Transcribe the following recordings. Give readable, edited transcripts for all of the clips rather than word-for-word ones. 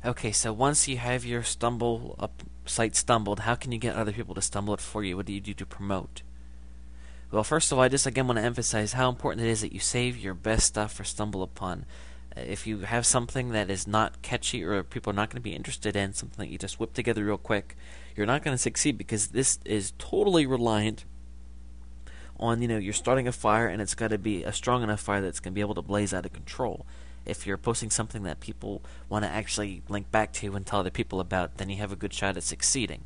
Okay, so once you have your stumble up site stumbled, how can you get other people to stumble it for you? What do you do to promote? Well, first of all, I just again want to emphasize how important it is that you save your best stuff for StumbleUpon. If you have something that is not catchy or people are not going to be interested in, something that you just whip together real quick, you're not going to succeed because this is totally reliant on, you're starting a fire and it's got to be a strong enough fire that's going to be able to blaze out of control. If you're posting something that people want to actually link back to and tell other people about, then you have a good shot at succeeding.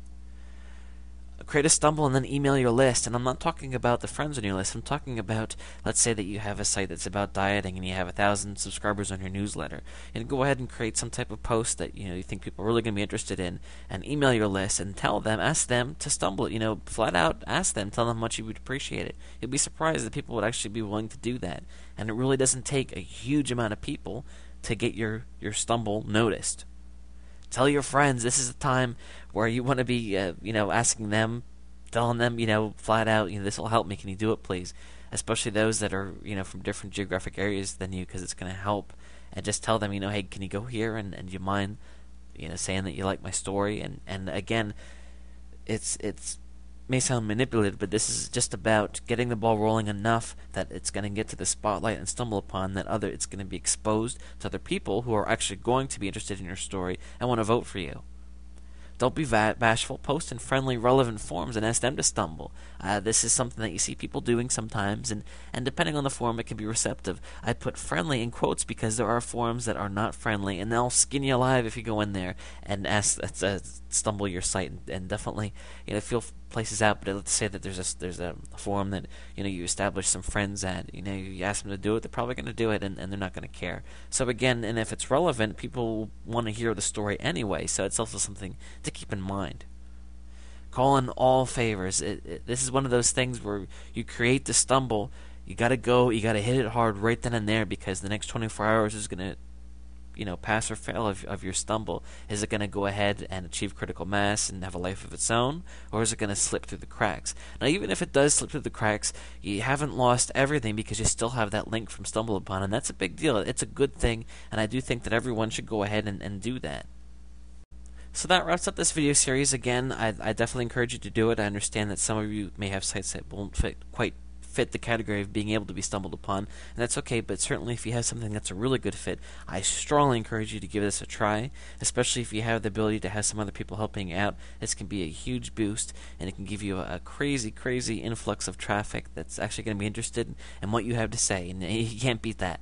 Create a stumble and then email your list. And I'm not talking about the friends on your list. I'm talking about, let's say that you have a site that's about dieting and you have 1,000 subscribers on your newsletter. And go ahead and create some type of post that you think people are really going to be interested in, and email your list and tell them, ask them to stumble it. Flat out ask them, tell them how much you would appreciate it. You'd be surprised that people would actually be willing to do that. And it really doesn't take a huge amount of people to get your stumble noticed. Tell your friends this is a time where you want to be, asking them, telling them, flat out, this will help me. Can you do it, please? Especially those that are, from different geographic areas than you, because it's going to help. And just tell them, hey, can you go here and do you mind, saying that you like my story? And again, it's may sound manipulative, but this is just about getting the ball rolling enough that it's going to get to the spotlight and StumbleUpon it's going to be exposed to other people who are actually going to be interested in your story and want to vote for you. Don't be bashful. Post in friendly, relevant forums and ask them to stumble. This is something that you see people doing sometimes, and depending on the forum, it can be receptive. I put friendly in quotes because there are forums that are not friendly, and they'll skin you alive if you go in there and ask stumble your site, and definitely feel places out. But let's say that there's a forum that you establish some friends at. You ask them to do it, they're probably going to do it, and they're not going to care. So again, and if it's relevant, people want to hear the story anyway. So it's also something to keep in mind. Call in all favors. This is one of those things where you create the stumble. You got to go. You got to hit it hard right then and there, because the next 24 hours is going to pass or fail of your stumble. Is it going to go ahead and achieve critical mass and have a life of its own, or is it going to slip through the cracks? Now, even if it does slip through the cracks, you haven't lost everything because you still have that link from StumbleUpon, and that's a big deal. It's a good thing, and I do think that everyone should go ahead and do that. So that wraps up this video series. Again, I definitely encourage you to do it. I understand that some of you may have sites that won't quite fit the category of being able to be stumbled upon, and that's okay, but certainly if you have something that's a really good fit, I strongly encourage you to give this a try, especially if you have the ability to have some other people helping out. This can be a huge boost, and it can give you a crazy influx of traffic that's actually going to be interested in what you have to say, and you can't beat that.